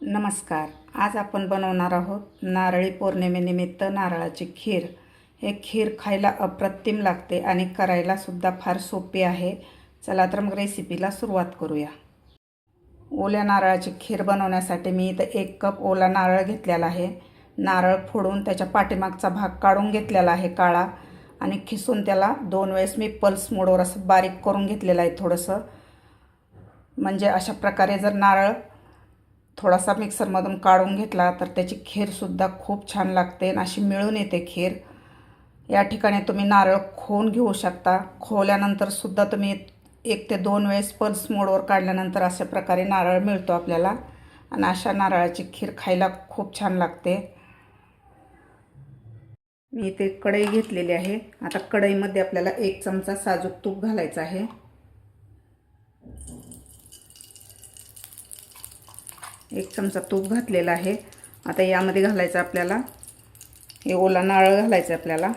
नमस्कार. आज आपण बनवणार आहोत नारळी पौर्णिमेनिमित्त नारळाची खीर. हे खीर खायला अप्रतिम लागते आणि करायला सुद्धा फार सोपी आहे. चला तर मग रेसिपीला सुरुवात करूया. ओल्या नारळाची खीर बनवण्यासाठी मी इथं 1 कप ओला नारळ घेतलेला आहे. नारळ फोडून त्याच्या पाठीमागचा भाग काढून घेतलेला आहे काळा आणि खिसून त्याला 2 वेळेस मी पल्स मोडवर असं बारीक करून घेतलेलं आहे थोडंसं. म्हणजे अशा प्रकारे जर नारळ थोडासा मिक्सरमधून काढून घेतला तर त्याची खीरसुद्धा खूप छान लागते आणि अशी मिळून येते खीर. या ठिकाणी तुम्ही नारळ खोवून घेऊ शकता. खोवल्यानंतरसुद्धा तुम्ही 1 ते 2 वेळेस पल्स मोडवर काढल्यानंतर अशा प्रकारे नारळ मिळतो आपल्याला आणि अशा नारळाची खीर खायला खूप छान लागते. मी इथे कढई घेतलेली आहे. आता कढईमध्ये आपल्याला 1 चमचा साजूक तूप घालायचं आहे. 1 चमचा तूप घातलेला आहे. आता यामध्ये घालायचं आपल्याला हे ओला नारळ घालायचं आपल्याला.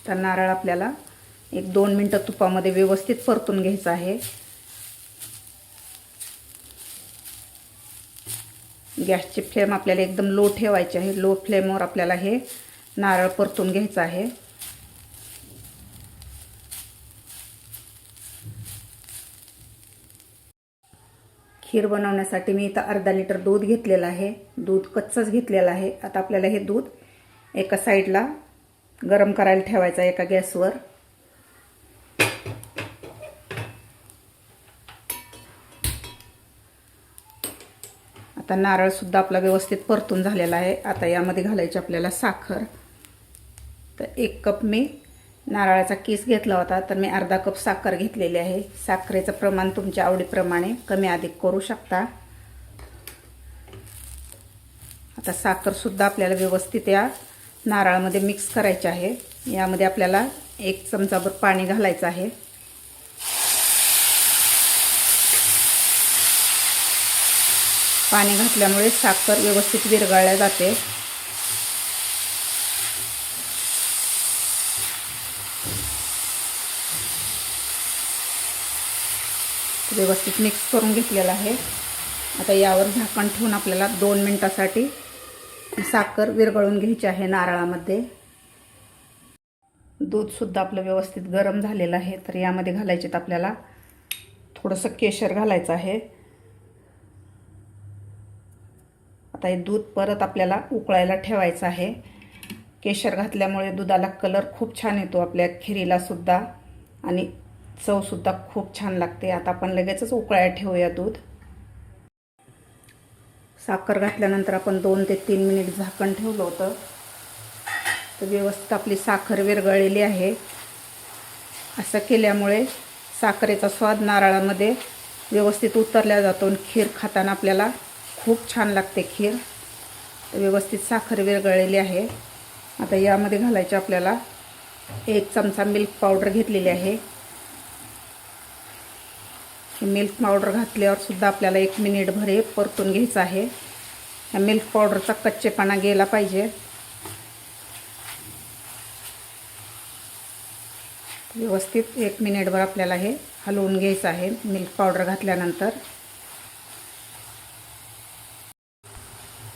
तर नारळ आपल्याला 1-2 मिनटं तुपामध्ये व्यवस्थित परतून घ्यायचं आहे. गॅसची फ्लेम आपल्याला एकदम लो ठेवायची आहे. लो फ्लेमवर आपल्याला हे नारळ परतून घ्यायचं आहे. खीर बनवण्यासाठी मी इथं अर्धा लिटर दूध घेतलेलं आहे. दूध कच्चंच घेतलेलं आहे. आता आपल्याला हे दूध एका साईडला गरम करायला ठेवायचं आहे एका गॅसवर. आता नारळसुद्धा आपला व्यवस्थित परतून झालेला आहे. आता यामध्ये घालायची आपल्याला साखर. तर 1 कप मी नारळाचा किस घेतला होता, तर मी अर्धा कप साखर घेतलेली आहे. साखरेचं प्रमाण तुमच्या आवडीप्रमाणे कमी अधिक करू शकता. आता साखरसुद्धा आपल्याला व्यवस्थित या नारळामध्ये मिक्स करायची आहे. यामध्ये आपल्याला 1 चमचाभर पाणी घालायचं आहे. पाणी घातल्यामुळे साखर व्यवस्थित विरघळल्या जाते. व्यवस्थित मिक्स करून घेतलेला आहे. आता यावर झाकण ठेवून आपल्याला 2 मिनिटासाठी साखर विरघळून घ्यायची आहे नारळामध्ये. दूधसुद्धा आपलं व्यवस्थित गरम झालेलं आहे. तर यामध्ये घालायचे आपल्याला थोडंसं केशर घालायचं आहे. आता हे दूध परत आपल्याला उकळायला ठेवायचं आहे. केशर घातल्यामुळे दुधाला कलर खूप छान येतो आपल्या खिरीला सुद्धा आणि चवसुद्धा खूप छान लागते. आता आपण लगेचच उकळायला ठेवूया दूध. साखर घातल्यानंतर आपण 2 ते 3 मिनिट झाकण ठेवलं होतं. तर व्यवस्थित आपली साखर विरघळलेली आहे. असं केल्यामुळे साखरेचा स्वाद नारळामध्ये व्यवस्थित उतरला जातो आणि खीर खाताना आपल्याला खूप छान लागते खीर. तर व्यवस्थित साखर विरघळलेली आहे. आता यामध्ये घालायचे आपल्याला 1 चमचा मिल्क पावडर घेतलेली आहे. मिल्क पावडर घातल्यावर सुद्धा आपल्याला 1 मिनिटभर हे परतून घ्यायचं आहे. या मिल्क पावडरचा कच्चेपणा गेला पाहिजे. व्यवस्थित 1 मिनिटभर आपल्याला हे हलवून घ्यायचं आहे. मिल्क पावडर घातल्यानंतर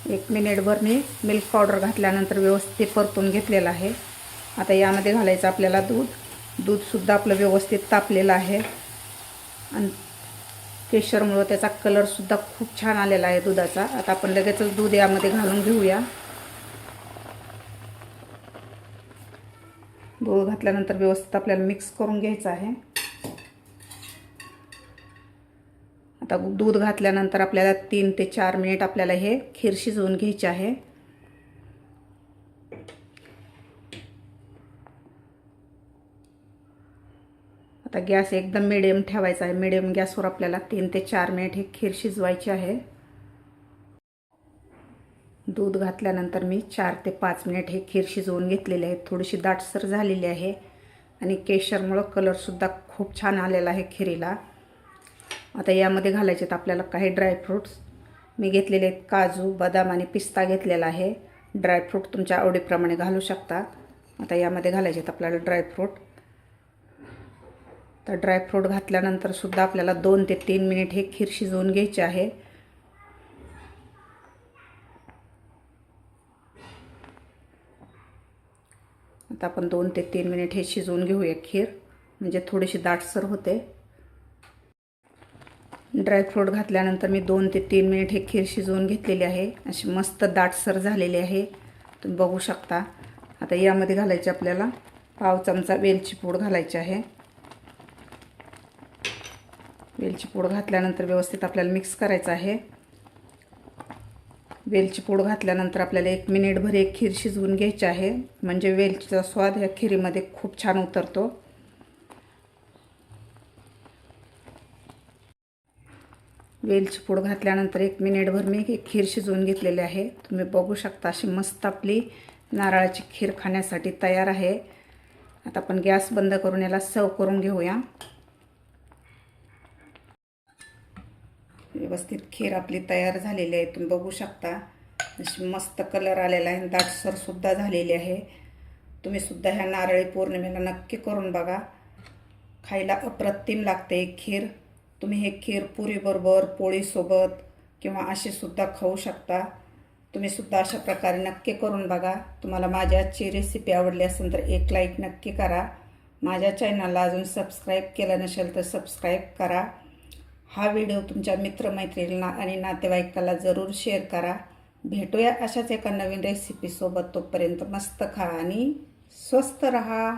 1 मिनिटभर मी मिल्क पावडर घातल्यानंतर व्यवस्थित परतून घेतलेलं आहे. आता यामध्ये घालायचं आपल्याला दूध. दूधसुद्धा आपलं व्यवस्थित तापलेलं आहे आणि केशरमुळं त्याचा कलरसुद्धा खूप छान आलेला आहे दुधाचा. आता आपण लगेचच दूध यामध्ये घालून घेऊया. दूध घातल्यानंतर व्यवस्थित आपल्याला मिक्स करून घ्यायचं आहे. आता दूध घातल्यानंतर आपल्याला 3 ते 4 मिनिट आपल्याला हे खीर शिजवून घ्यायची आहे. आता गॅस एकदम मिडियम ठेवायचा आहे. मिडियम गॅसवर आपल्याला 3 ते 4 मिनिट हे खीर शिजवायची आहे. दूध घातल्यानंतर मी 4 ते 5 मिनिट हे खीर शिजवून घेतलेली आहे. थोडीशी दाटसर झालेली आहे आणि केशरमुळं कलरसुद्धा खूप छान आलेला आहे खिरीला. आता यामध्ये घालायचे आपल्याला काही ड्रायफ्रूट्स. मी घेतलेले आहेत काजू, बदाम आणि पिस्ता घेतलेला आहे. ड्रायफ्रूट तुमच्या आवडीप्रमाणे घालू शकता. आता यामध्ये घालायचे आपल्याला ड्रायफ्रूट. तर ड्रायफ्रूट घातल्यानंतर सुद्धा आपल्याला 2 ते 3 मिनिट हे खीर शिजवून घ्यायची आहे. आता आपण 2 ते 3 मिनिट हे शिजवून घेऊया खीर, म्हणजे थोडीशी दाटसर होते. ड्रायफ्रूट घातल्यानंतर मी 2 ते 3 मिनिट हे खीर शिजवून घेतलेली आहे. अशी मस्त दाटसर झालेली आहे, तुम्ही बघू शकता. आता यामध्ये घालायचे आपल्याला पाव चमचा वेलची पूड घालायची आहे. वेलची पूड घातल्यानंतर व्यवस्थित आपल्याला मिक्स करायचं आहे. वेलची पूड घातल्यानंतर आपल्याला 1 मिनिटभर एक खीर शिजवून घ्यायची आहे, म्हणजे वेलचीचा स्वाद या खिरीमध्ये खूप छान उतरतो. वेलची पूड घातल्यानंतर 1 मिनिटभर मी एक खीर शिजवून घेतलेली आहे. तुम्ही बघू शकता अशी मस्त आपली नारळाची खीर खाण्यासाठी तयार आहे. आता आपण गॅस बंद करून याला सर्व करून घेऊया. व्यवस्थित खीर आपली तयार झालेली आहे, तुम्ही बघू शकता. अशी मस्त कलर आलेला आहे, दाटसर सुद्धा झालेली आहे. तुम्ही सुद्धा ह्या नारळी पौर्णिमेला नक्की करून बघा. खायला अप्रतिम लागते एक खीर. तुम्ही हे खीर पुरीबरोबर, पोळीसोबत किंवा अशी सुद्धा खाऊ शकता. तुम्ही सुद्धा अशा प्रकारे नक्की करून बघा. तुम्हाला माझी आजची रेसिपी आवडली असेल तर एक लाईक नक्की करा. माझ्या चॅनलला अजून सबस्क्राईब केलं नसेल तर सबस्क्राईब करा. हा व्हिडिओ तुमच्या मित्रमैत्रिणींना आणि नातेवाईकाला जरूर शेअर करा. भेटूया अशाच एका नवीन रेसिपीसोबत. तोपर्यंत मस्त खा आणि स्वस्त रहा.